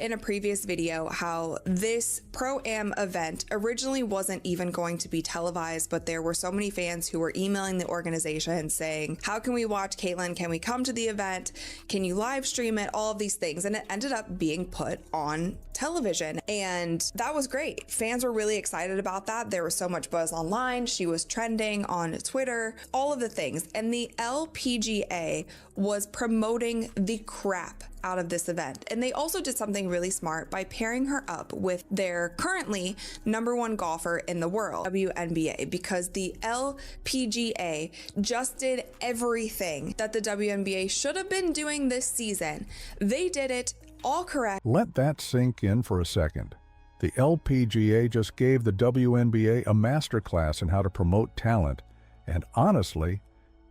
in a previous video how this Pro-Am event originally wasn't even going to be televised, but there were so many fans who were emailing the organization saying, how can we watch Caitlyn? Can we come to the event? Can you live stream it? All of these things. And it ended up being put on television. And that was great. Fans were really excited about that. There was so much buzz online. She was trending on Twitter, all of the things. And the LPGA was promoting the crap out of this event. And they also did something really smart by pairing her up with their currently #1 golfer in the world, WNBA, because the LPGA just did everything that the WNBA should have been doing this season. They did it all correct. Let that sink in for a second. The LPGA just gave the WNBA a masterclass in how to promote talent. And honestly,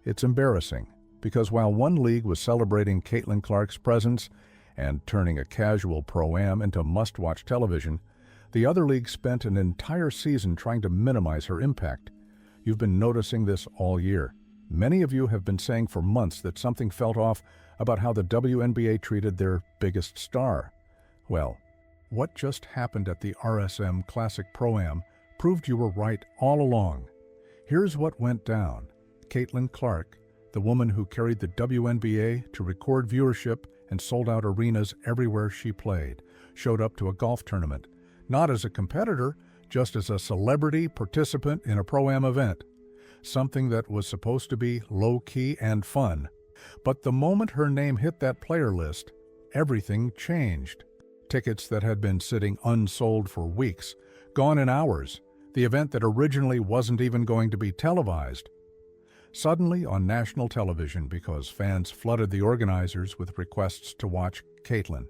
it's embarrassing. Because while one league was celebrating Caitlin Clark's presence and turning a casual Pro-Am into must-watch television, the other league spent an entire season trying to minimize her impact. You've been noticing this all year. Many of you have been saying for months that something felt off about how the WNBA treated their biggest star. Well, what just happened at the RSM Classic Pro-Am proved you were right all along. Here's what went down. Caitlin Clark, the woman who carried the WNBA to record viewership and sold out arenas everywhere she played, showed up to a golf tournament, not as a competitor, just as a celebrity participant in a Pro-Am event, something that was supposed to be low-key and fun. But the moment her name hit that player list, everything changed. Tickets that had been sitting unsold for weeks, gone in hours, the event that originally wasn't even going to be televised, suddenly on national television because fans flooded the organizers with requests to watch Caitlyn.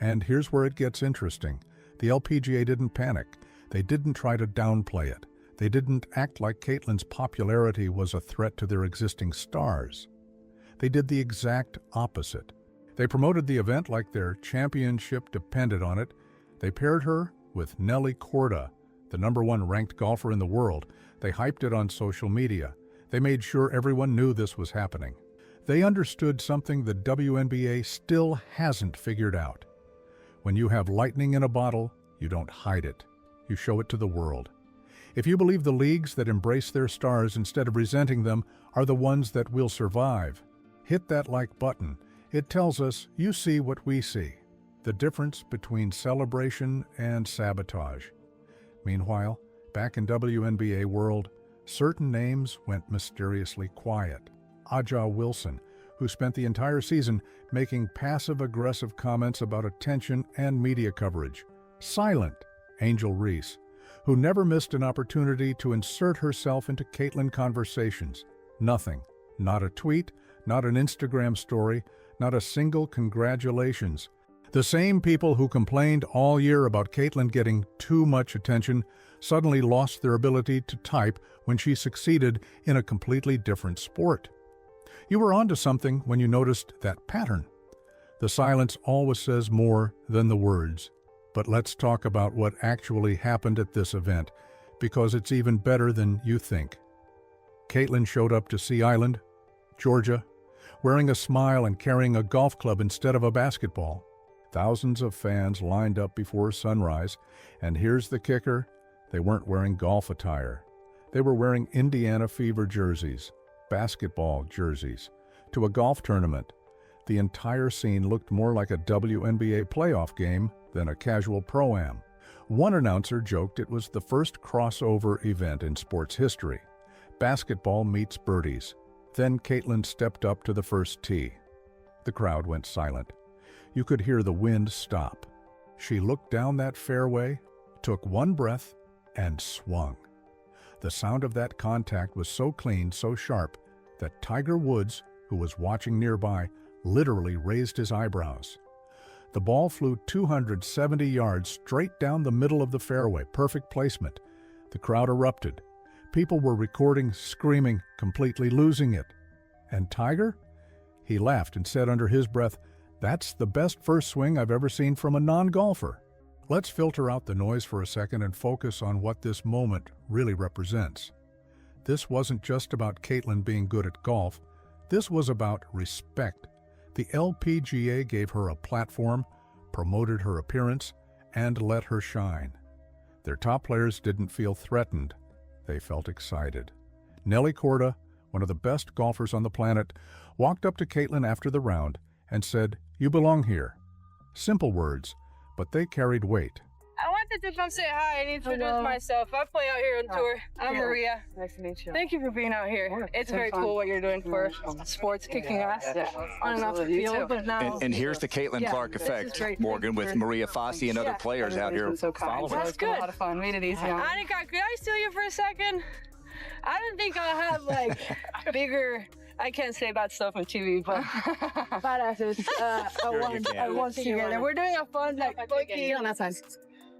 And here's where it gets interesting. The LPGA didn't panic. They didn't try to downplay it. They didn't act like Caitlyn's popularity was a threat to their existing stars. They did the exact opposite. They promoted the event like their championship depended on it. They paired her with Nelly Korda, the #1 ranked golfer in the world. They hyped it on social media. They made sure everyone knew this was happening. They understood something the WNBA still hasn't figured out. When you have lightning in a bottle, you don't hide it. You show it to the world. If you believe the leagues that embrace their stars instead of resenting them are the ones that will survive, hit that like button. It tells us you see what we see. The difference between celebration and sabotage. Meanwhile, back in WNBA world, certain names went mysteriously quiet. Aja Wilson, who spent the entire season making passive-aggressive comments about attention and media coverage. Silent Angel Reese, who never missed an opportunity to insert herself into Caitlyn conversations. Nothing. Not a tweet, not an Instagram story, not a single congratulations. The same people who complained all year about Caitlyn getting too much attention suddenly lost their ability to type when she succeeded in a completely different sport. You were onto something when you noticed that pattern. The silence always says more than the words. But let's talk about what actually happened at this event, because it's even better than you think. Caitlyn showed up to Sea Island, Georgia, wearing a smile and carrying a golf club instead of a basketball. Thousands of fans lined up before sunrise, and here's the kicker. They weren't wearing golf attire. They were wearing Indiana Fever jerseys, basketball jerseys, to a golf tournament. The entire scene looked more like a WNBA playoff game than a casual Pro-Am. One announcer joked it was the first crossover event in sports history. Basketball meets birdies. Then Caitlyn stepped up to the first tee. The crowd went silent. You could hear the wind stop. She looked down that fairway, took one breath, and swung. The sound of that contact was so clean, so sharp, that Tiger Woods, who was watching nearby, literally raised his eyebrows. The ball flew 270 yards straight down the middle of the fairway, perfect placement. The crowd erupted. People were recording, screaming, completely losing it. And Tiger? He laughed and said under his breath, "That's the best first swing I've ever seen from a non-golfer." Let's filter out the noise for a second and focus on what this moment really represents. This wasn't just about Caitlyn being good at golf. This was about respect. The LPGA gave her a platform, promoted her appearance, and let her shine. Their top players didn't feel threatened. They felt excited. Nelly Korda, one of the best golfers on the planet, walked up to Caitlin after the round and said, "You belong here." Simple words, but they carried weight. I wanted to come say hi and introduce myself. I play out here on tour. I'm Maria. Nice to meet you. Thank you for being out here. It's very cool what you're doing for sports, kicking ass on and off the field. But now, and here's the Caitlin Clark effect, Morgan, with Maria Fossey and other players out here following. That's good. A lot of fun. Made it easy. Annika, could I steal you for a second? I didn't think I'll have like bigger. I can't say bad stuff on TV, but badasses. I want together. We're doing a fun like bookie on that side.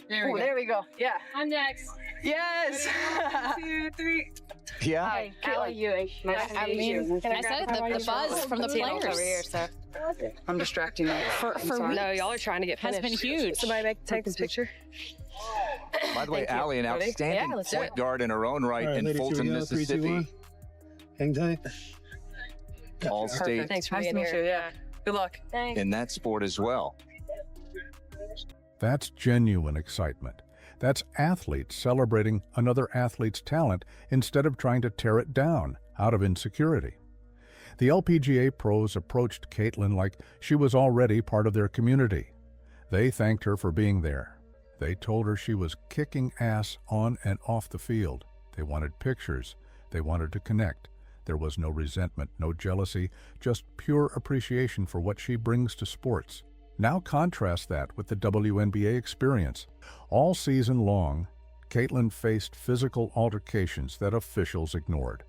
There we go. Yeah. I'm next. Yes. 1, 2, 3. Yeah. Hi, Kelly Ewing. Nice to meet you. I said the buzz from the players. Over here, so I'm distracting you. For me, no, y'all are trying to get finished. Has been huge. Somebody take this picture. By the way, Allie, an outstanding point guard in her own right in Fulton, Mississippi. Hang tight. All-state Thanks for being here. Yeah. Good luck. Thanks. in that sport as well. That's genuine excitement. That's athletes celebrating another athlete's talent instead of trying to tear it down out of insecurity. The LPGA pros approached Caitlin like she was already part of their community. They thanked her for being there. They told her she was kicking ass on and off the field. They wanted pictures. They wanted to connect. There was no resentment, no jealousy, just pure appreciation for what she brings to sports. Now contrast that with the WNBA experience. All season long, Caitlin faced physical altercations that officials ignored,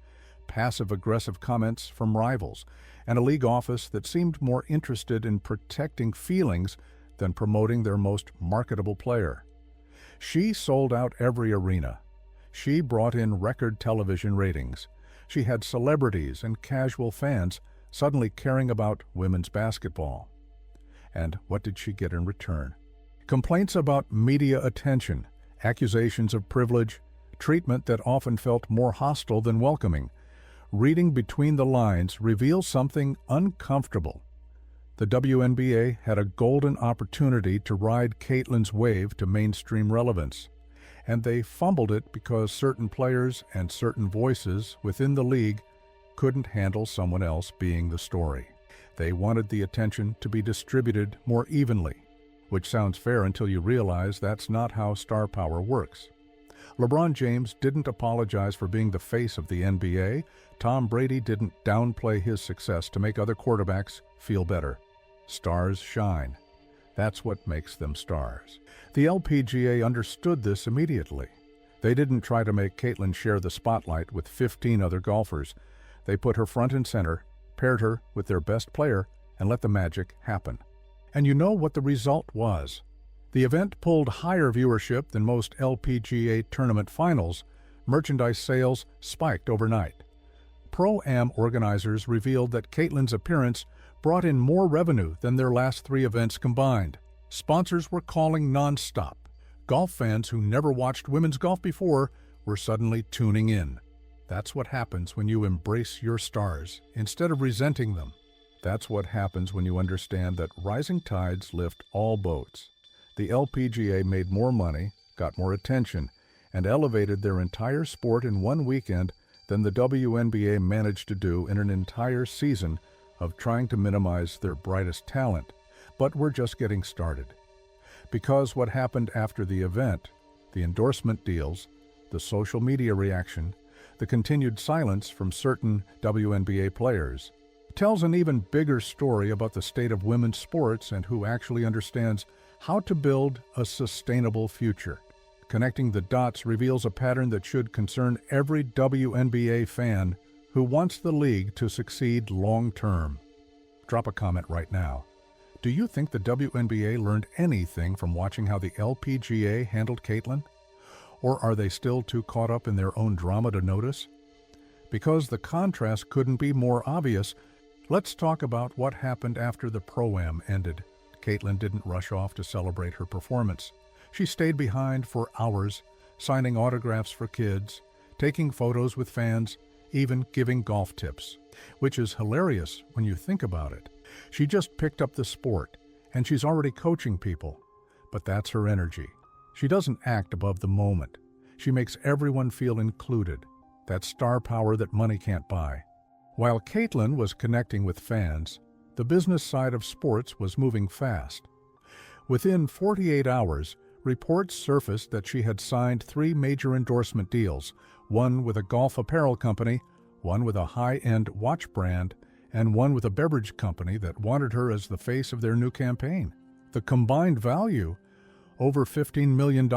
passive-aggressive comments from rivals, and a league office that seemed more interested in protecting feelings than promoting their most marketable player. She sold out every arena. She brought in record television ratings. She had celebrities and casual fans suddenly caring about women's basketball. And what did she get in return? Complaints about media attention, accusations of privilege, treatment that often felt more hostile than welcoming. Reading between the lines reveals something uncomfortable. The WNBA had a golden opportunity to ride Caitlin's wave to mainstream relevance, and they fumbled it because certain players and certain voices within the league couldn't handle someone else being the story. They wanted the attention to be distributed more evenly, which sounds fair until you realize that's not how star power works. LeBron James didn't apologize for being the face of the NBA. Tom Brady didn't downplay his success to make other quarterbacks feel better. Stars shine. That's what makes them stars. The LPGA understood this immediately. They didn't try to make Caitlin share the spotlight with 15 other golfers. They put her front and center, paired her with their best player, and let the magic happen. And you know what the result was. The event pulled higher viewership than most LPGA tournament finals. Merchandise sales spiked overnight. Pro-Am organizers revealed that Caitlin's appearance brought in more revenue than their last 3 events combined. Sponsors were calling nonstop. Golf fans who never watched women's golf before were suddenly tuning in. That's what happens when you embrace your stars instead of resenting them. That's what happens when you understand that rising tides lift all boats. The LPGA made more money, got more attention, and elevated their entire sport in one weekend than the WNBA managed to do in an entire season of trying to minimize their brightest talent. But we're just getting started. Because what happened after the event, the endorsement deals, the social media reaction, the continued silence from certain WNBA players, tells an even bigger story about the state of women's sports and who actually understands how to build a sustainable future. Connecting the dots reveals a pattern that should concern every WNBA fan who wants the league to succeed long-term. Drop a comment right now. Do you think the WNBA learned anything from watching how the LPGA handled Caitlin? Or are they still too caught up in their own drama to notice? Because the contrast couldn't be more obvious, let's talk about what happened after the Pro-Am ended. Caitlin didn't rush off to celebrate her performance. She stayed behind for hours, signing autographs for kids, taking photos with fans, even giving golf tips, which is hilarious when you think about it. She just picked up the sport, And she's already coaching people, but that's her energy. She doesn't act above the moment. She makes everyone feel included, that star power that money can't buy. While Caitlin was connecting with fans, the business side of sports was moving fast. Within 48 hours, reports surfaced that she had signed 3 major endorsement deals, one with a golf apparel company, one with a high-end watch brand, and one with a beverage company that wanted her as the face of their new campaign. The combined value, over $15 million.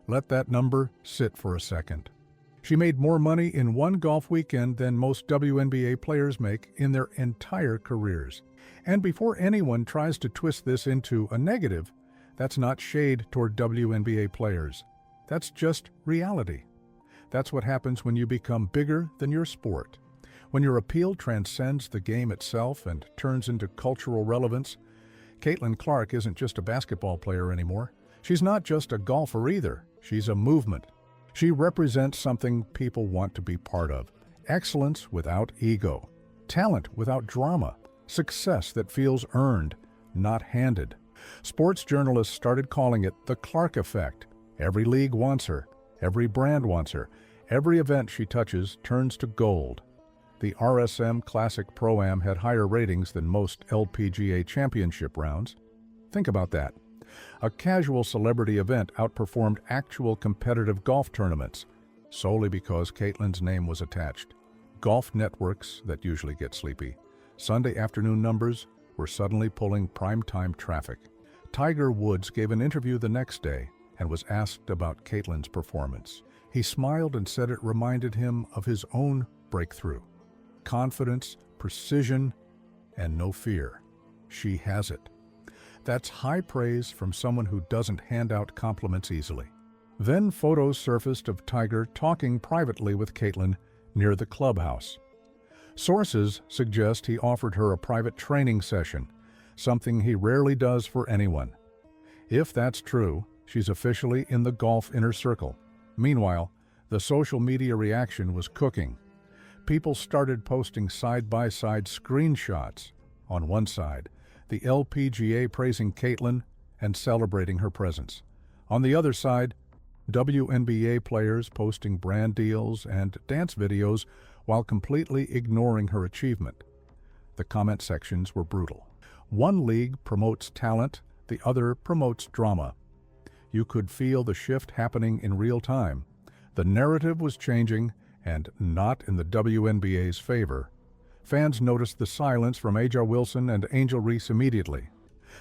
Let that number sit for a second. She made more money in one golf weekend than most WNBA players make in their entire careers. And before anyone tries to twist this into a negative, that's not shade toward WNBA players. That's just reality. That's what happens when you become bigger than your sport. When your appeal transcends the game itself and turns into cultural relevance. Caitlin Clark isn't just a basketball player anymore. She's not just a golfer either. She's a movement. She represents something people want to be part of. Excellence without ego. Talent without drama. Success that feels earned, not handed. Sports journalists started calling it the Clark effect. Every league wants her. Every brand wants her. Every event she touches turns to gold. The RSM Classic Pro-Am had higher ratings than most LPGA championship rounds. Think about that. A casual celebrity event outperformed actual competitive golf tournaments, solely because Caitlin's name was attached. Golf networks that usually get sleepy. Sunday afternoon numbers were suddenly pulling primetime traffic. Tiger Woods gave an interview the next day and was asked about Caitlin's performance. He smiled and said it reminded him of his own breakthrough. Confidence, precision, and no fear. She has it. That's high praise from someone who doesn't hand out compliments easily. Then photos surfaced of Tiger talking privately with Caitlin near the clubhouse. Sources suggest he offered her a private training session, something he rarely does for anyone. If that's true, she's officially in the golf inner circle. Meanwhile, the social media reaction was cooking. People started posting side-by-side screenshots. On one side, the LPGA praising Caitlin and celebrating her presence. On the other side, WNBA players posting brand deals and dance videos while completely ignoring her achievement. The comment sections were brutal. One league promotes talent, the other promotes drama. You could feel the shift happening in real time. The narrative was changing, and not in the WNBA's favor. Fans noticed the silence from Aja Wilson and Angel Reese immediately.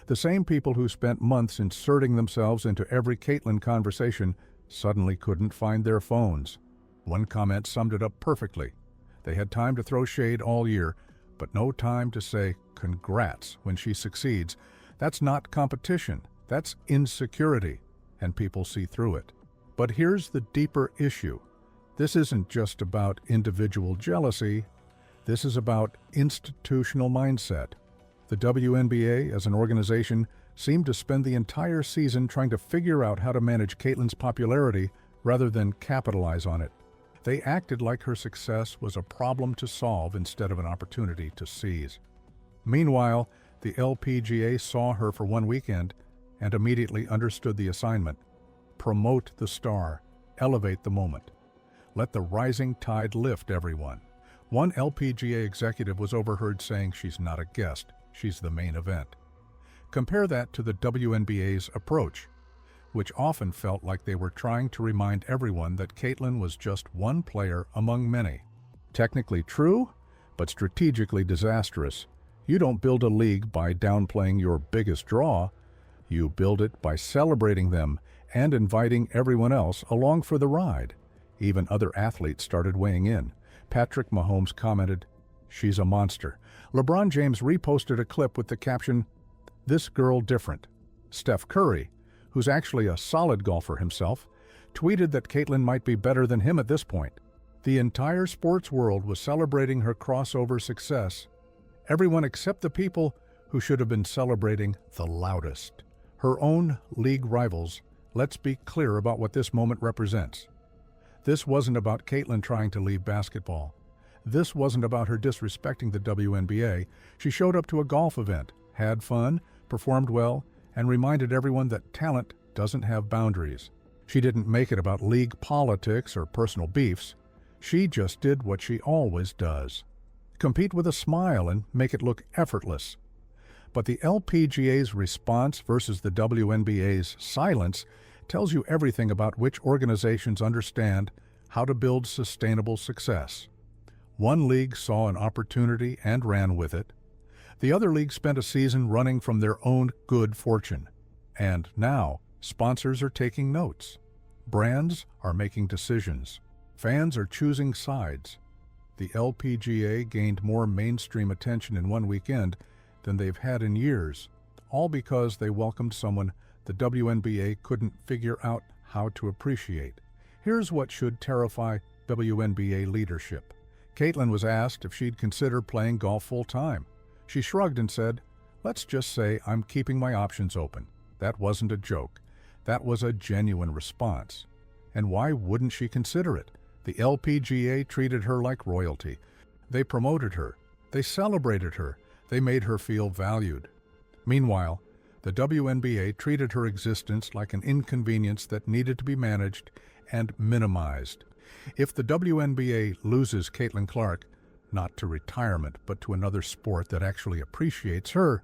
The same people who spent months inserting themselves into every Caitlin conversation suddenly couldn't find their phones. One comment summed it up perfectly. They had time to throw shade all year, but no time to say congrats when she succeeds. That's not competition. That's insecurity, and people see through it. But here's the deeper issue. This isn't just about individual jealousy. This is about institutional mindset. The WNBA, as an organization, seemed to spend the entire season trying to figure out how to manage Caitlin's popularity rather than capitalize on it. They acted like her success was a problem to solve instead of an opportunity to seize. Meanwhile, the LPGA saw her for one weekend and immediately understood the assignment. Promote the star, elevate the moment. Let the rising tide lift everyone. One LPGA executive was overheard saying she's not a guest, she's the main event. Compare that to the WNBA's approach, which often felt like they were trying to remind everyone that Caitlin was just one player among many. Technically true, but strategically disastrous. You don't build a league by downplaying your biggest draw. You build it by celebrating them and inviting everyone else along for the ride. Even other athletes started weighing in. Patrick Mahomes commented, "She's a monster." LeBron James reposted a clip with the caption, "This girl different." Steph Curry, who's actually a solid golfer himself, tweeted that Caitlin might be better than him at this point. The entire sports world was celebrating her crossover success. Everyone except the people who should have been celebrating the loudest. Her own league rivals. Let's be clear about what this moment represents. This wasn't about Caitlin trying to leave basketball. This wasn't about her disrespecting the WNBA. She showed up to a golf event, had fun, performed well, and reminded everyone that talent doesn't have boundaries. She didn't make it about league politics or personal beefs. She just did what she always does. Compete with a smile and make it look effortless. But the LPGA's response versus the WNBA's silence tells you everything about which organizations understand how to build sustainable success. One league saw an opportunity and ran with it. The other league spent a season running from their own good fortune. And now, sponsors are taking notes. Brands are making decisions. Fans are choosing sides. The LPGA gained more mainstream attention in one weekend than they've had in years, all because they welcomed someone the WNBA couldn't figure out how to appreciate. Here's what should terrify WNBA leadership. Caitlin was asked if she'd consider playing golf full-time. She shrugged and said, "Let's just say I'm keeping my options open." That wasn't a joke. That was a genuine response. And why wouldn't she consider it? The LPGA treated her like royalty. They promoted her. They celebrated her. They made her feel valued. Meanwhile, the WNBA treated her existence like an inconvenience that needed to be managed and minimized. If the WNBA loses Caitlin Clark, not to retirement, but to another sport that actually appreciates her,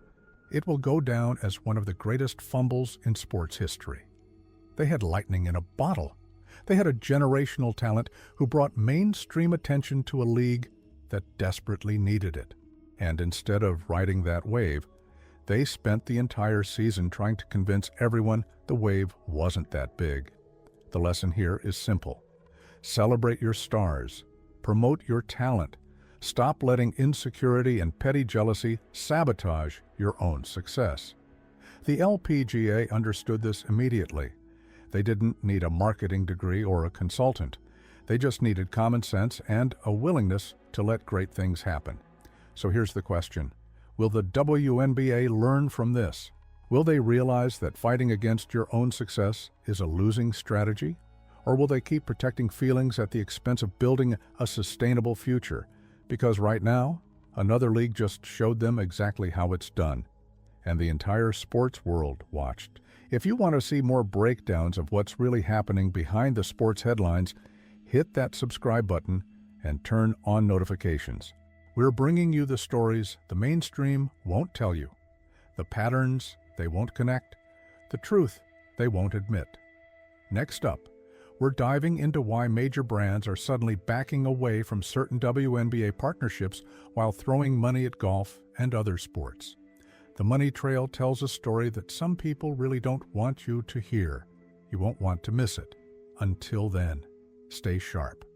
it will go down as one of the greatest fumbles in sports history. They had lightning in a bottle. They had a generational talent who brought mainstream attention to a league that desperately needed it. And instead of riding that wave, they spent the entire season trying to convince everyone the wave wasn't that big. The lesson here is simple. Celebrate your stars. Promote your talent. Stop letting insecurity and petty jealousy sabotage your own success. The LPGA understood this immediately. They didn't need a marketing degree or a consultant. They just needed common sense and a willingness to let great things happen. So here's the question. Will the WNBA learn from this? Will they realize that fighting against your own success is a losing strategy? Or will they keep protecting feelings at the expense of building a sustainable future? Because right now, another league just showed them exactly how it's done. And the entire sports world watched. If you want to see more breakdowns of what's really happening behind the sports headlines, hit that subscribe button and turn on notifications. We're bringing you the stories the mainstream won't tell you, the patterns they won't connect, the truth they won't admit. Next up, we're diving into why major brands are suddenly backing away from certain WNBA partnerships while throwing money at golf and other sports. The money trail tells a story that some people really don't want you to hear. You won't want to miss it. Until then, stay sharp.